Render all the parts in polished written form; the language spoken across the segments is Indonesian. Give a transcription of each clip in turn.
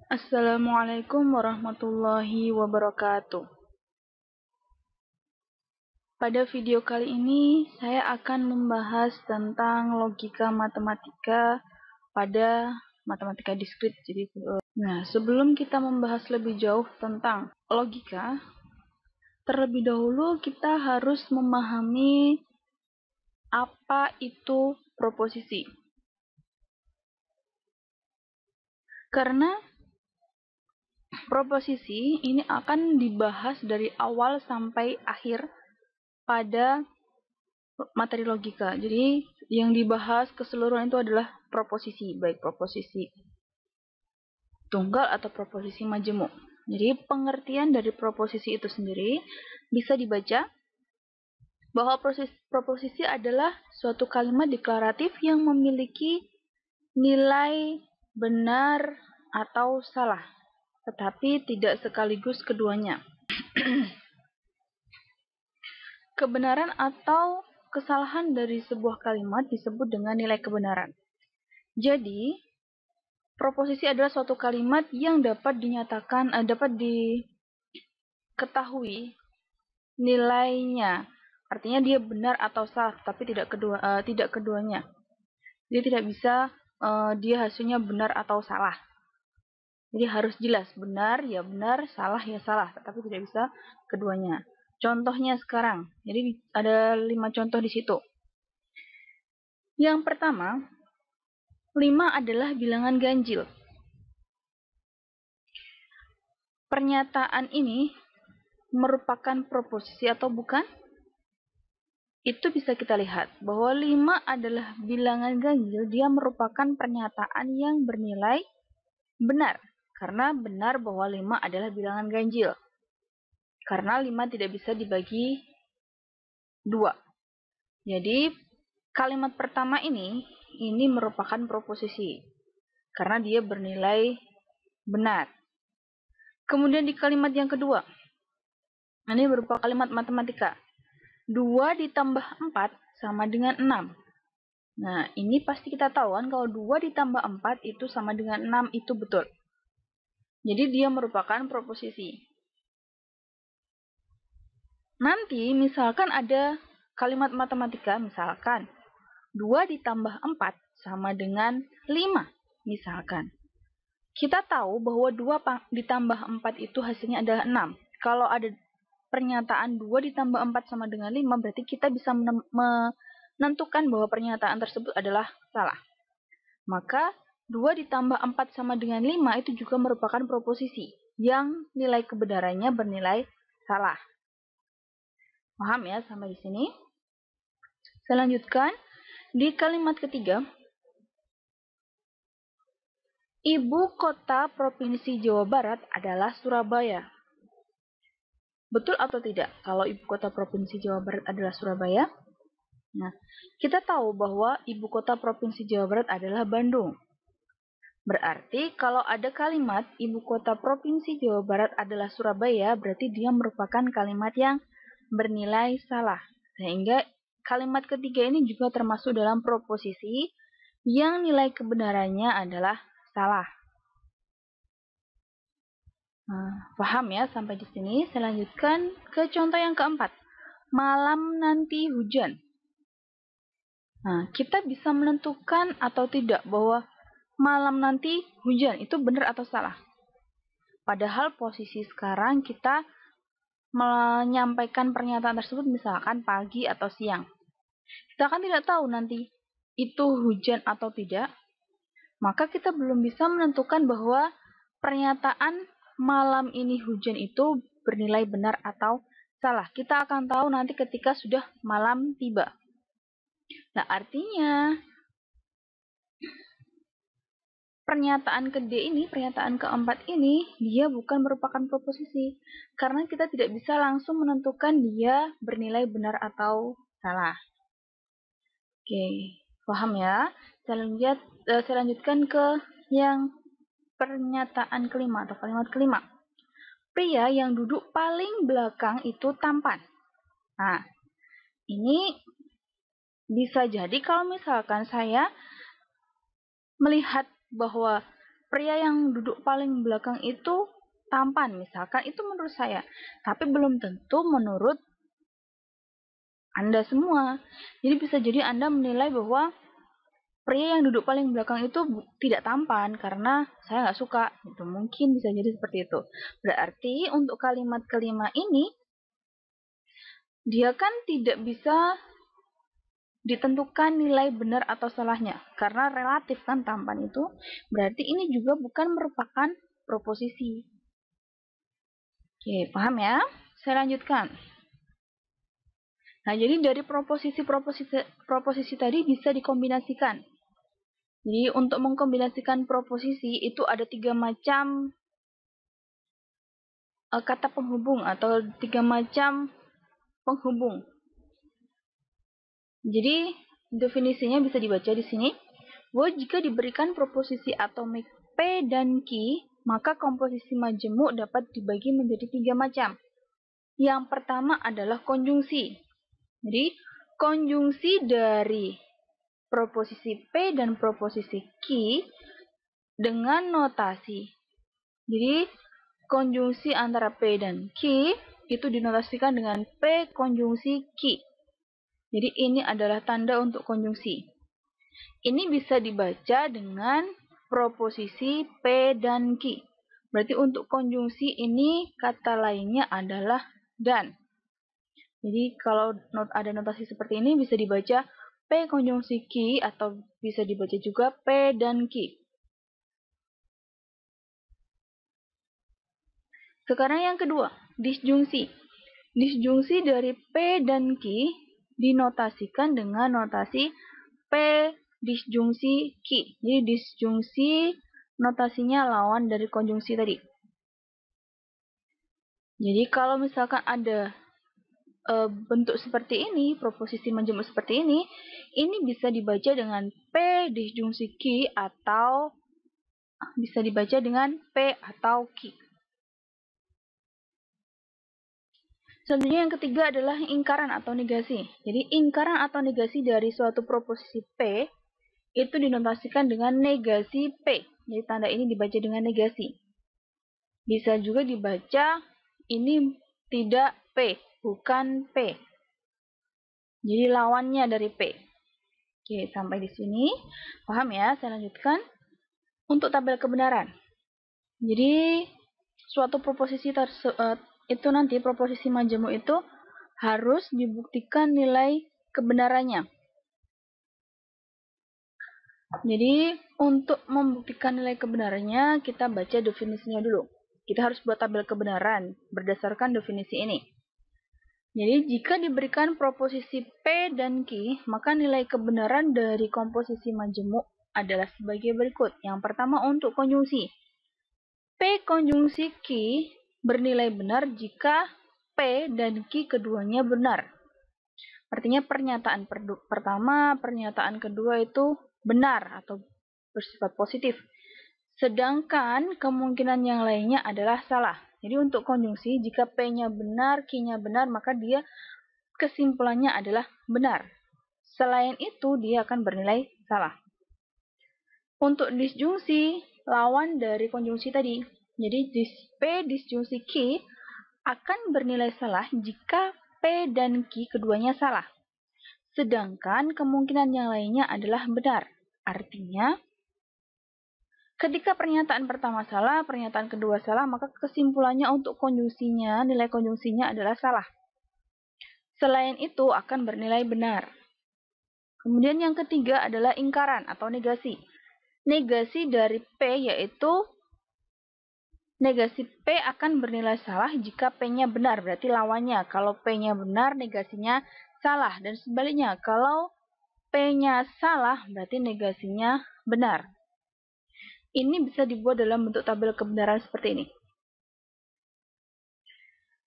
Assalamualaikum warahmatullahi wabarakatuh. Pada video kali ini, saya akan membahas tentang logika matematika pada matematika diskrit. Sebelum kita membahas lebih jauh tentang logika, terlebih dahulu kita harus memahami apa itu proposisi. Karena proposisi ini akan dibahas dari awal sampai akhir pada materi logika. Jadi yang dibahas keseluruhan itu adalah proposisi, baik proposisi tunggal atau proposisi majemuk. Jadi pengertian dari proposisi itu sendiri bisa dibaca bahwa proposisi adalah suatu kalimat deklaratif yang memiliki nilai benar atau salah, tetapi tidak sekaligus keduanya. Kebenaran atau kesalahan dari sebuah kalimat disebut dengan nilai kebenaran. Jadi, proposisi adalah suatu kalimat yang dapat diketahui nilainya. Artinya dia benar atau salah, tapi tidak keduanya. Jadi tidak bisa dia hasilnya benar atau salah. Jadi harus jelas, benar ya benar, salah ya salah, tetapi tidak bisa keduanya. Contohnya sekarang, jadi ada 5 contoh di situ. Yang pertama, 5 adalah bilangan ganjil. Pernyataan ini merupakan proposisi atau bukan? Itu bisa kita lihat bahwa 5 adalah bilangan ganjil, dia merupakan pernyataan yang bernilai benar. Karena benar bahwa 5 adalah bilangan ganjil. Karena 5 tidak bisa dibagi 2. Jadi, kalimat pertama ini merupakan proposisi. Karena dia bernilai benar. Kemudian di kalimat yang kedua, ini berupa kalimat matematika. 2 ditambah 4 sama dengan 6. Nah, ini pasti kita tahu kan kalau 2 ditambah 4 itu sama dengan 6, itu betul. Jadi dia merupakan proposisi. Nanti misalkan ada kalimat matematika, misalkan 2 ditambah 4 sama dengan 5, misalkan. Kita tahu bahwa 2 ditambah 4 itu hasilnya adalah 6. Kalau ada pernyataan 2 ditambah 4 sama dengan 5, berarti kita bisa menentukan bahwa pernyataan tersebut adalah salah. Maka 2 ditambah 4 sama dengan 5 itu juga merupakan proposisi yang nilai kebenarannya bernilai salah. Paham ya sampai di sini? Saya lanjutkan. Di kalimat ketiga, ibu kota Provinsi Jawa Barat adalah Surabaya. Betul atau tidak kalau ibu kota Provinsi Jawa Barat adalah Surabaya? Nah, kita tahu bahwa ibu kota Provinsi Jawa Barat adalah Bandung. Berarti kalau ada kalimat ibu kota Provinsi Jawa Barat adalah Surabaya, berarti dia merupakan kalimat yang bernilai salah. Sehingga kalimat ketiga ini juga termasuk dalam proposisi yang nilai kebenarannya adalah salah. Paham ya sampai di sini? Saya lanjutkan ke contoh yang keempat. Malam nanti hujan. Nah, kita bisa menentukan atau tidak bahwa malam nanti hujan itu benar atau salah. Padahal posisi sekarang kita menyampaikan pernyataan tersebut misalkan pagi atau siang. Kita kan tidak tahu nanti itu hujan atau tidak. Maka kita belum bisa menentukan bahwa pernyataan malam ini hujan itu bernilai benar atau salah. Kita akan tahu nanti ketika sudah malam tiba. Nah, artinya pernyataan pernyataan keempat ini, dia bukan merupakan proposisi. Karena kita tidak bisa langsung menentukan dia bernilai benar atau salah. Oke, paham ya? Saya lanjutkan ke yang pernyataan kelima atau kalimat kelima. Pria yang duduk paling belakang itu tampan. Nah, ini bisa jadi kalau misalkan saya melihat bahwa pria yang duduk paling belakang itu tampan, misalkan, itu menurut saya. Tapi belum tentu menurut Anda semua. Jadi bisa jadi Anda menilai bahwa pria yang duduk paling belakang itu tidak tampan karena saya nggak suka. Itu mungkin bisa jadi seperti itu. Berarti untuk kalimat kelima ini, dia kan tidak bisa ditentukan nilai benar atau salahnya. Karena relatif kan tampan itu. Berarti ini juga bukan merupakan proposisi. Oke, paham ya? Saya lanjutkan. Nah, jadi dari proposisi tadi bisa dikombinasikan. Jadi untuk mengkombinasikan proposisi itu ada 3 macam kata penghubung atau 3 macam penghubung. Jadi definisinya bisa dibaca di sini. Bahwa jika diberikan proposisi atomik P dan Q, maka komposisi majemuk dapat dibagi menjadi 3 macam. Yang pertama adalah konjungsi. Jadi konjungsi dari proposisi P dan proposisi Q dengan notasi. Jadi konjungsi antara P dan Q itu dinotasikan dengan P konjungsi Q. Jadi ini adalah tanda untuk konjungsi. Ini bisa dibaca dengan proposisi P dan Q. Berarti untuk konjungsi ini kata lainnya adalah dan. Jadi kalau ada notasi seperti ini bisa dibaca P konjungsi Q atau bisa dibaca juga P dan Q. Sekarang yang kedua, disjungsi. Disjungsi dari P dan Q dinotasikan dengan notasi P disjungsi Q. Jadi disjungsi notasinya lawan dari konjungsi tadi. Jadi kalau misalkan ada bentuk seperti ini, proposisi majemuk seperti ini bisa dibaca dengan P disjungsi Q atau bisa dibaca dengan P atau Q. Selanjutnya yang ketiga adalah ingkaran atau negasi. Jadi ingkaran atau negasi dari suatu proposisi P itu dinotasikan dengan negasi P. Jadi tanda ini dibaca dengan negasi. Bisa juga dibaca ini tidak P, bukan P. Jadi lawannya dari P. Oke, sampai di sini. Paham ya? Saya lanjutkan. Untuk tabel kebenaran. Jadi suatu proposisi itu nanti proposisi majemuk itu harus dibuktikan nilai kebenarannya. Jadi untuk membuktikan nilai kebenarannya kita baca definisinya dulu. Kita harus buat tabel kebenaran berdasarkan definisi ini. Jadi jika diberikan proposisi P dan Q, maka nilai kebenaran dari komposisi majemuk adalah sebagai berikut. Yang pertama untuk konjungsi. P konjungsi Q bernilai benar jika P dan Q keduanya benar. Artinya pernyataan pertama, pernyataan kedua itu benar atau bersifat positif. Sedangkan kemungkinan yang lainnya adalah salah. Jadi untuk konjungsi, jika P-nya benar, Q-nya benar, maka dia kesimpulannya adalah benar. Selain itu, dia akan bernilai salah. Untuk disjungsi, lawan dari konjungsi tadi. Jadi P disjungsi Q akan bernilai salah jika P dan Q keduanya salah. Sedangkan kemungkinan yang lainnya adalah benar. Artinya, ketika pernyataan pertama salah, pernyataan kedua salah, maka kesimpulannya untuk konjungsinya, nilai konjungsinya adalah salah. Selain itu akan bernilai benar. Kemudian yang ketiga adalah ingkaran atau negasi. Negasi dari P yaitu negasi P akan bernilai salah jika P-nya benar, berarti lawannya. Kalau P-nya benar, negasinya salah. Dan sebaliknya, kalau P-nya salah, berarti negasinya benar. Ini bisa dibuat dalam bentuk tabel kebenaran seperti ini.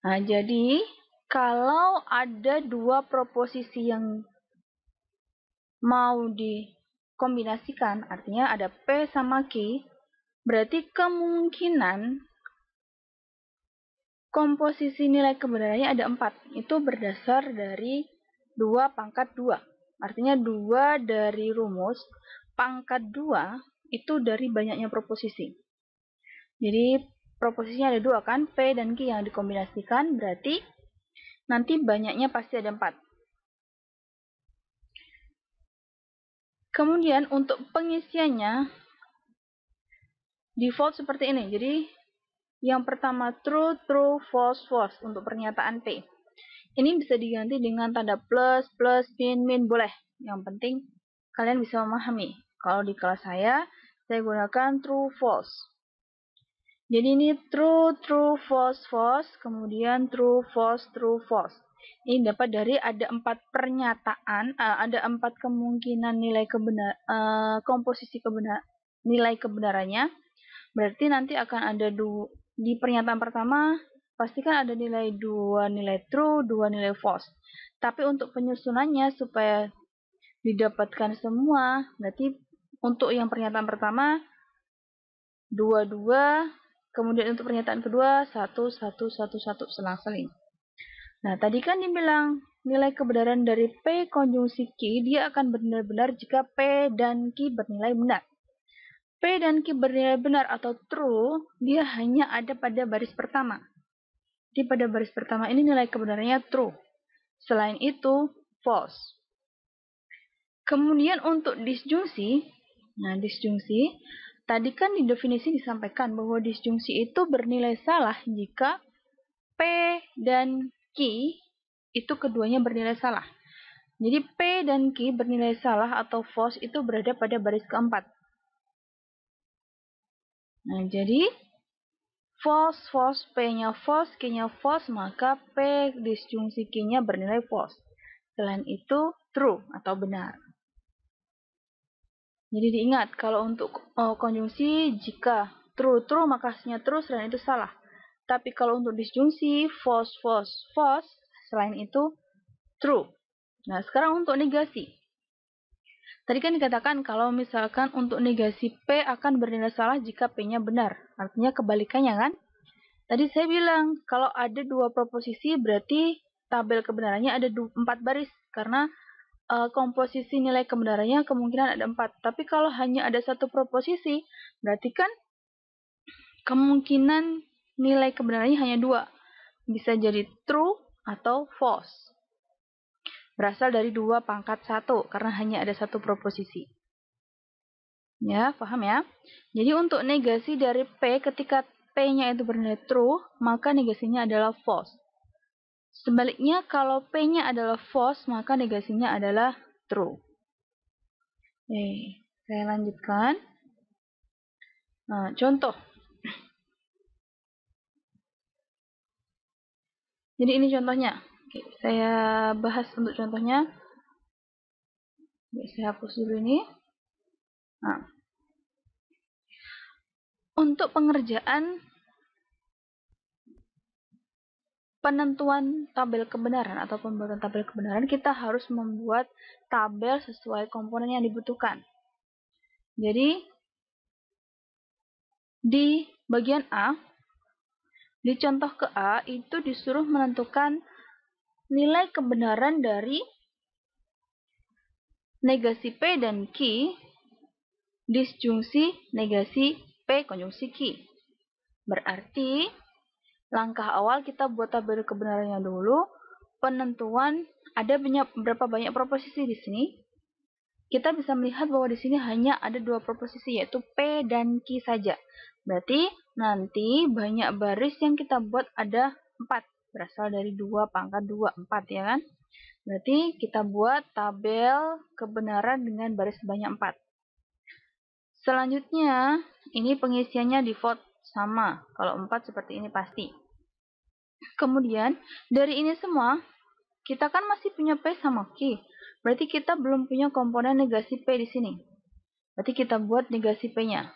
Nah, jadi kalau ada dua proposisi yang mau dikombinasikan, artinya ada P sama Q, berarti kemungkinan komposisi nilai kebenarannya ada 4. Itu berdasar dari 2 pangkat 2. Artinya 2 dari rumus pangkat 2 itu dari banyaknya proposisi. Jadi proposisinya ada 2 kan, P dan Q yang dikombinasikan, berarti nanti banyaknya pasti ada 4. Kemudian untuk pengisiannya, default seperti ini. Jadi yang pertama true, true, false, false untuk pernyataan P. Ini bisa diganti dengan tanda plus, plus, min, min, boleh. Yang penting kalian bisa memahami. Kalau di kelas saya gunakan true, false. Jadi ini true, true, false, false, kemudian true, false, true, false. Ini dapat dari ada 4 pernyataan, ada 4 kemungkinan nilai komposisi nilai kebenarannya. Berarti nanti akan ada di pernyataan pertama pastikan ada nilai 2 nilai true, 2 nilai false. Tapi untuk penyusunannya supaya didapatkan semua, berarti untuk yang pernyataan pertama 2 2, kemudian untuk pernyataan kedua 1 1 1 1 selang-seling. Nah, tadi kan dibilang nilai kebenaran dari P konjungsi Q dia akan benar-benar jika P dan Q bernilai benar. P dan Q bernilai benar atau true, dia hanya ada pada baris pertama. Jadi pada baris pertama ini nilai kebenarannya true. Selain itu, false. Kemudian untuk disjungsi, nah disjungsi, tadi kan di definisi disampaikan bahwa disjungsi itu bernilai salah jika P dan Q itu keduanya bernilai salah. Jadi P dan Q bernilai salah atau false itu berada pada baris keempat. Nah, jadi false, false, P-nya false, Q-nya false, maka P disjungsi Q-nya bernilai false. Selain itu, true atau benar. Jadi diingat, kalau untuk konjungsi, jika true, true, maka hasilnya true, selain itu salah. Tapi kalau untuk disjungsi, false, false, false, selain itu true. Nah, sekarang untuk negasi. Tadi kan dikatakan kalau misalkan untuk negasi P akan bernilai salah jika P-nya benar. Artinya kebalikannya kan? Tadi saya bilang kalau ada 2 proposisi berarti tabel kebenarannya ada 4 baris. Karena komposisi nilai kebenarannya kemungkinan ada 4. Tapi kalau hanya ada 1 proposisi, berarti kan kemungkinan nilai kebenarannya hanya 2. Bisa jadi true atau false. Berasal dari 2 pangkat 1 karena hanya ada 1 proposisi. Ya, paham ya? Jadi untuk negasi dari P ketika P-nya itu bernilai true, maka negasinya adalah false. Sebaliknya kalau P-nya adalah false, maka negasinya adalah true. Oke, saya lanjutkan. Nah, contoh. Jadi ini contohnya. Oke, saya bahas untuk contohnya. Oke, saya hapus dulu ini. Nah, untuk pengerjaan penentuan tabel kebenaran atau pembuatan tabel kebenaran, kita harus membuat tabel sesuai komponen yang dibutuhkan. Jadi, di bagian A, di contoh ke A, itu disuruh menentukan nilai kebenaran dari negasi P dan Q disjungsi negasi P konjungsi Q. Berarti, langkah awal kita buat tabel kebenarannya dulu. Penentuan ada berapa banyak proposisi di sini. Kita bisa melihat bahwa di sini hanya ada 2 proposisi yaitu P dan Q saja. Berarti nanti banyak baris yang kita buat ada 4. Berasal dari 2 pangkat 2, 4 ya kan. Berarti kita buat tabel kebenaran dengan baris sebanyak 4. Selanjutnya, ini pengisiannya default sama. Kalau 4 seperti ini pasti. Kemudian, dari ini semua, kita kan masih punya P sama Q. Berarti kita belum punya komponen negasi P di sini. Berarti kita buat negasi P-nya.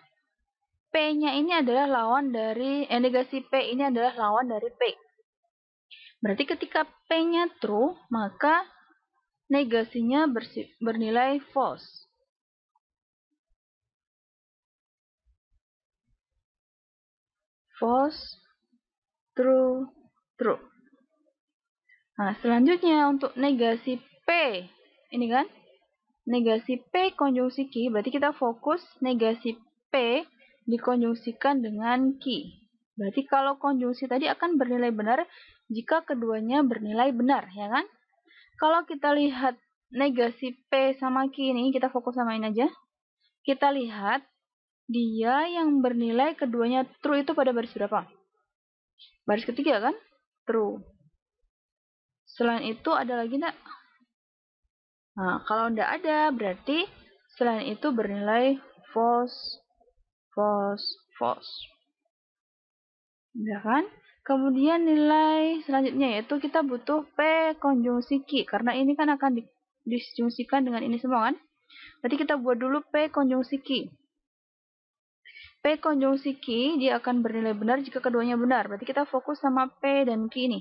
P-nya ini adalah lawan dari, negasi P ini adalah lawan dari P. Berarti ketika P-nya true, maka negasinya bernilai false. False, true, true. Nah, selanjutnya untuk negasi P, ini kan, negasi P konjungsi Q, berarti kita fokus negasi P dikonjungsikan dengan Q. Berarti kalau konjungsi tadi akan bernilai benar jika keduanya bernilai benar, ya kan? Kalau kita lihat negasi P sama Q ini, kita fokus sama ini aja. Kita lihat dia yang bernilai keduanya true itu pada baris berapa? Baris ketiga kan? True. Selain itu ada lagi enggak? Nah, kalau enggak ada, berarti selain itu bernilai false, false, false. Ya kan? Kemudian nilai selanjutnya yaitu kita butuh P konjungsi Q. Karena ini kan akan disjungsikan dengan ini semua kan? Berarti kita buat dulu P konjungsi Q. P konjungsi Q dia akan bernilai benar jika keduanya benar. Berarti kita fokus sama P dan Q ini.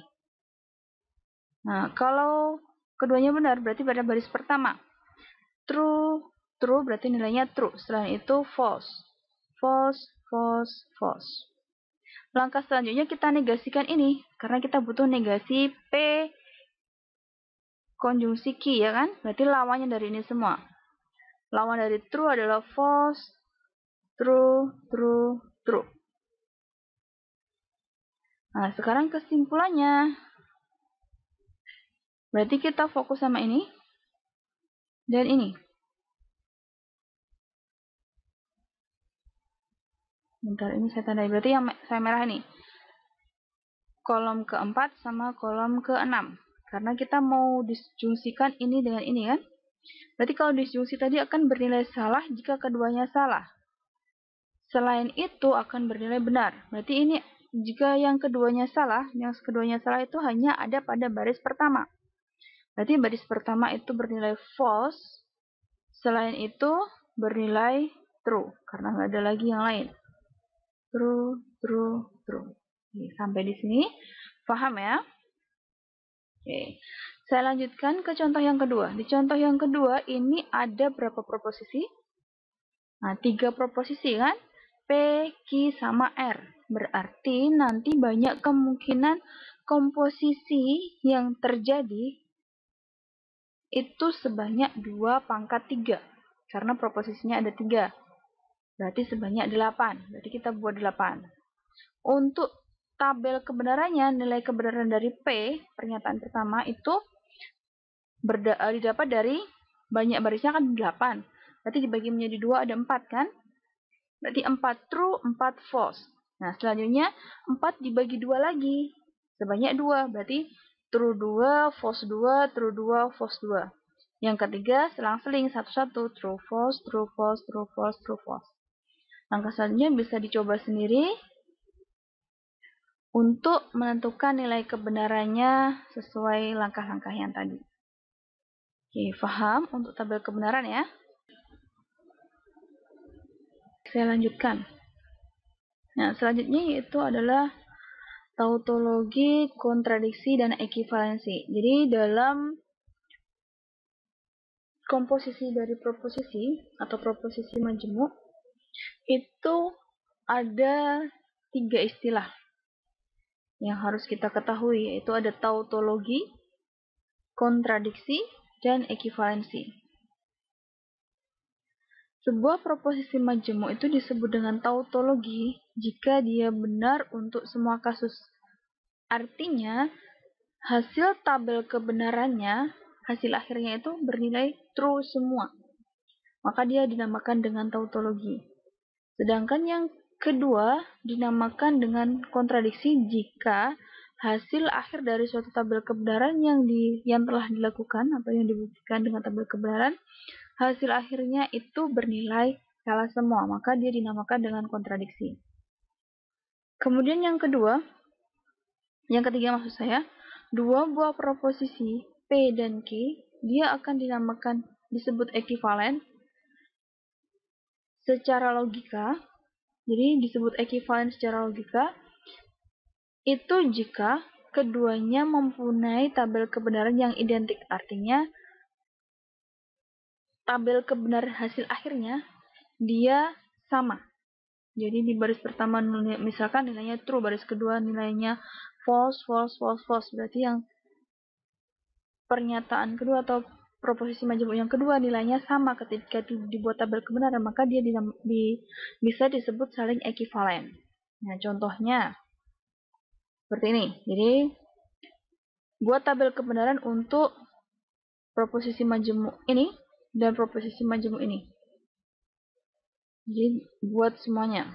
Nah, kalau keduanya benar berarti pada baris pertama. True, true berarti nilainya true. Selain itu false. False, false, false. Langkah selanjutnya kita negasikan ini. Karena kita butuh negasi P konjungsi Q ya kan? Berarti lawannya dari ini semua. Lawan dari true adalah false, true, true, true. Nah, sekarang kesimpulannya. Berarti kita fokus sama ini. Dan ini. Bentar, ini saya tandai. Berarti yang saya merah ini. Kolom keempat sama kolom keenam. Karena kita mau disjungsikan ini dengan ini kan. Berarti kalau disjungsi tadi akan bernilai salah jika keduanya salah. Selain itu akan bernilai benar. Berarti ini jika yang keduanya salah itu hanya ada pada baris pertama. Berarti baris pertama itu bernilai false. Selain itu bernilai true. Karena nggak ada lagi yang lain. True, true, true. Oke, sampai di sini. Paham ya? Oke. Saya lanjutkan ke contoh yang kedua. Di contoh yang kedua ini ada berapa proposisi? Nah, 3 proposisi kan? P, Q, sama R. Berarti nanti banyak kemungkinan komposisi yang terjadi itu sebanyak 2 pangkat 3. Karena proposisinya ada 3. Berarti sebanyak 8. Berarti kita buat 8. Untuk tabel kebenarannya, nilai kebenaran dari P, pernyataan pertama, itu didapat dari banyak barisnya kan 8. Berarti dibagi menjadi 2 ada 4 kan? Berarti 4 true, 4 false. Nah, selanjutnya 4 dibagi 2 lagi. Sebanyak 2. Berarti true 2, false 2, true 2, false 2. Yang ketiga, selang-seling satu-satu. True, false, true, false, true, false, true, false. Langkah selanjutnya bisa dicoba sendiri untuk menentukan nilai kebenarannya sesuai langkah-langkah yang tadi. Oke, paham untuk tabel kebenaran ya? Saya lanjutkan. Nah, selanjutnya yaitu adalah tautologi, kontradiksi, dan ekivalensi. Jadi dalam komposisi dari proposisi atau proposisi majemuk itu ada 3 istilah yang harus kita ketahui, yaitu ada tautologi, kontradiksi, dan ekivalensi. Sebuah proposisi majemuk itu disebut dengan tautologi jika dia benar untuk semua kasus. Artinya, hasil tabel kebenarannya, hasil akhirnya itu bernilai true semua. Maka dia dinamakan dengan tautologi. Sedangkan yang kedua dinamakan dengan kontradiksi jika hasil akhir dari suatu tabel kebenaran yang telah dilakukan atau yang dibuktikan dengan tabel kebenaran, hasil akhirnya itu bernilai salah semua, maka dia dinamakan dengan kontradiksi. Kemudian yang ketiga maksud saya, dua buah proposisi P dan Q, dia akan disebut ekivalen secara logika. Jadi disebut ekivalen secara logika itu jika keduanya mempunyai tabel kebenaran yang identik. Artinya tabel kebenaran hasil akhirnya dia sama. Jadi di baris pertama misalkan nilainya true, baris kedua nilainya false, false, false, false. Berarti yang pernyataan kedua atau proposisi majemuk yang kedua nilainya sama ketika dibuat tabel kebenaran, maka dia bisa disebut saling ekivalen. Nah, contohnya seperti ini. Jadi, buat tabel kebenaran untuk proposisi majemuk ini dan proposisi majemuk ini. Jadi, buat semuanya.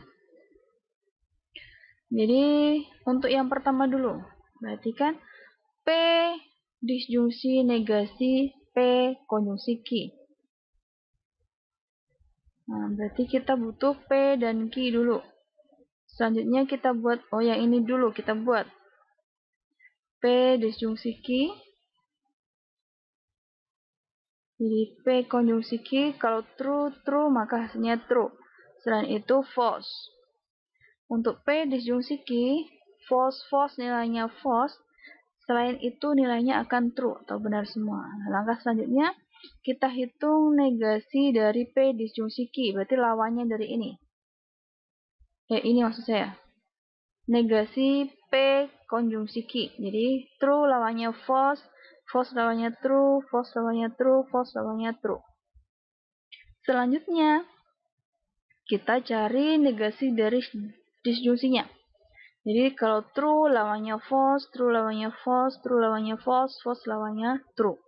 Jadi, untuk yang pertama dulu, berarti kan P disjungsi negasi P konjungsi Q. Nah, berarti kita butuh P dan Q dulu. Selanjutnya kita buat, yang ini dulu kita buat. P disjungsi Q. Jadi P konjungsi Q, kalau true, maka hasilnya true. Selain itu, false. Untuk P disjungsi Q, false, nilainya false. Selain itu, nilainya akan true atau benar semua. Langkah selanjutnya, kita hitung negasi dari P disjungsi Q, berarti lawannya dari ini. Ini maksud saya. Negasi P konjungsi Q. Jadi, true lawannya false, false lawannya true, false lawannya true, false lawannya true. Selanjutnya, kita cari negasi dari disjungsinya. Jadi, kalau true lawannya false, true lawannya false, true lawannya false, false lawannya true.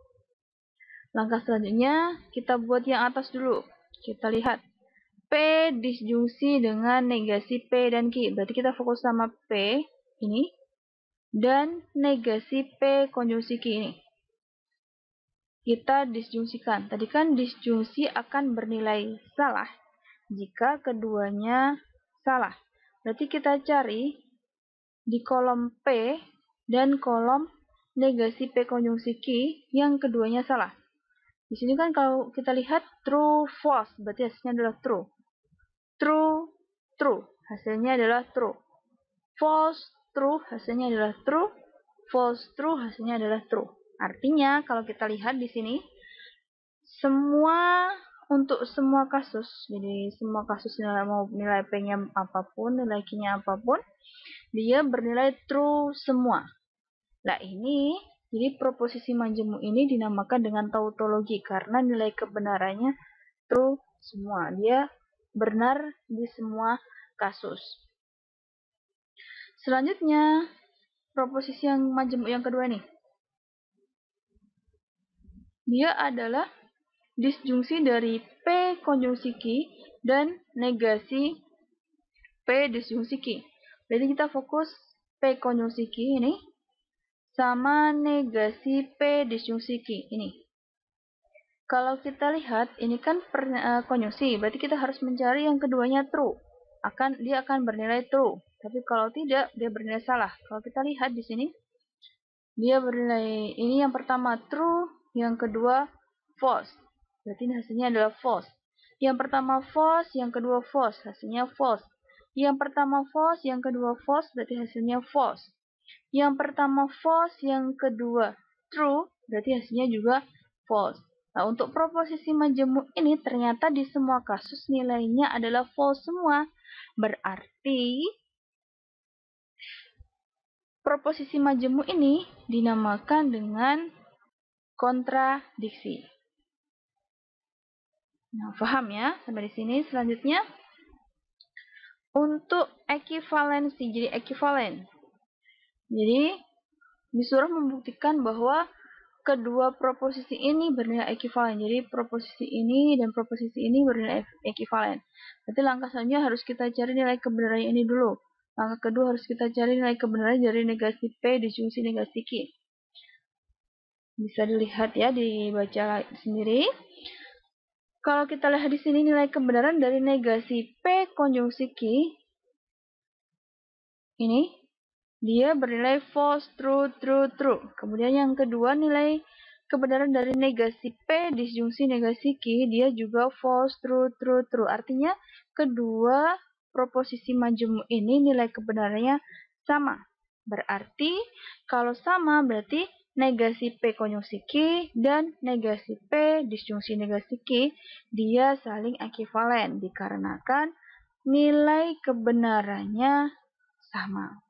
Langkah selanjutnya, kita buat yang atas dulu. Kita lihat. P disjungsi dengan negasi P dan Q. Berarti kita fokus sama P ini. Dan negasi P konjungsi Q ini. Kita disjungsikan. Tadi kan disjungsi akan bernilai salah jika keduanya salah. Berarti kita cari di kolom P dan kolom negasi P konjungsi Q yang keduanya salah. Di sini kan kalau kita lihat true, false, berarti hasilnya adalah true. True, hasilnya adalah true. False, true, hasilnya adalah true. False, true, hasilnya adalah true. Artinya, kalau kita lihat di sini, untuk semua kasus, jadi semua kasus nilai P-nya apapun, nilai Q-nya apapun, dia bernilai true semua. Nah, jadi proposisi majemuk ini dinamakan dengan tautologi karena nilai kebenarannya true semua. Dia benar di semua kasus. Selanjutnya, proposisi yang majemuk yang kedua nih. Dia adalah disjungsi dari P konjungsi Q dan negasi P disjungsi Q. Jadi kita fokus P konjungsi Q ini sama negasi P disjungsi Q ini. Kalau kita lihat, ini kan konjungsi, berarti kita harus mencari yang keduanya true. Dia akan bernilai true. Tapi kalau tidak, dia bernilai salah. Kalau kita lihat di sini, dia bernilai, ini yang pertama true, yang kedua false. Berarti hasilnya adalah false. Yang pertama false, yang kedua false, hasilnya false. Yang pertama false, yang kedua false, berarti hasilnya false. Yang pertama false, yang kedua true, berarti hasilnya juga false. Nah, untuk proposisi majemuk ini ternyata di semua kasus nilainya adalah false semua. Berarti proposisi majemuk ini dinamakan dengan kontradiksi. Nah, paham ya sampai di sini. Selanjutnya untuk ekivalensi, jadi ekivalen. Jadi disuruh membuktikan bahwa kedua proposisi ini bernilai ekivalen. Jadi proposisi ini dan proposisi ini bernilai ekivalen. Berarti langkah selanjutnya harus kita cari nilai kebenaran ini dulu. Langkah kedua harus kita cari nilai kebenaran dari negasi P disjungsi negasi Q. Bisa dilihat ya, dibaca sendiri. Kalau kita lihat di sini nilai kebenaran dari negasi P konjungsi Q ini dia bernilai false, true, true, true. Kemudian yang kedua nilai kebenaran dari negasi P disjungsi negasi Q, dia juga false, true, true, true. Artinya kedua proposisi majemuk ini nilai kebenarannya sama. Berarti kalau sama berarti negasi P konjungsi Q dan negasi P disjungsi negasi Q dia saling ekivalen dikarenakan nilai kebenarannya sama.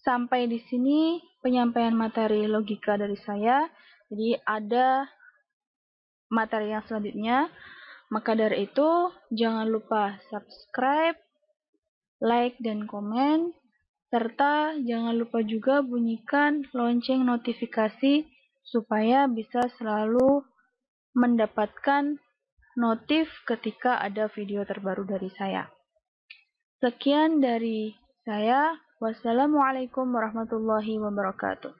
Sampai di sini penyampaian materi logika dari saya. Jadi ada materi yang selanjutnya. Maka dari itu, jangan lupa subscribe, like, dan komen, serta jangan lupa juga bunyikan lonceng notifikasi supaya bisa selalu mendapatkan notif ketika ada video terbaru dari saya. Sekian dari saya. Wassalamualaikum warahmatullahi wabarakatuh.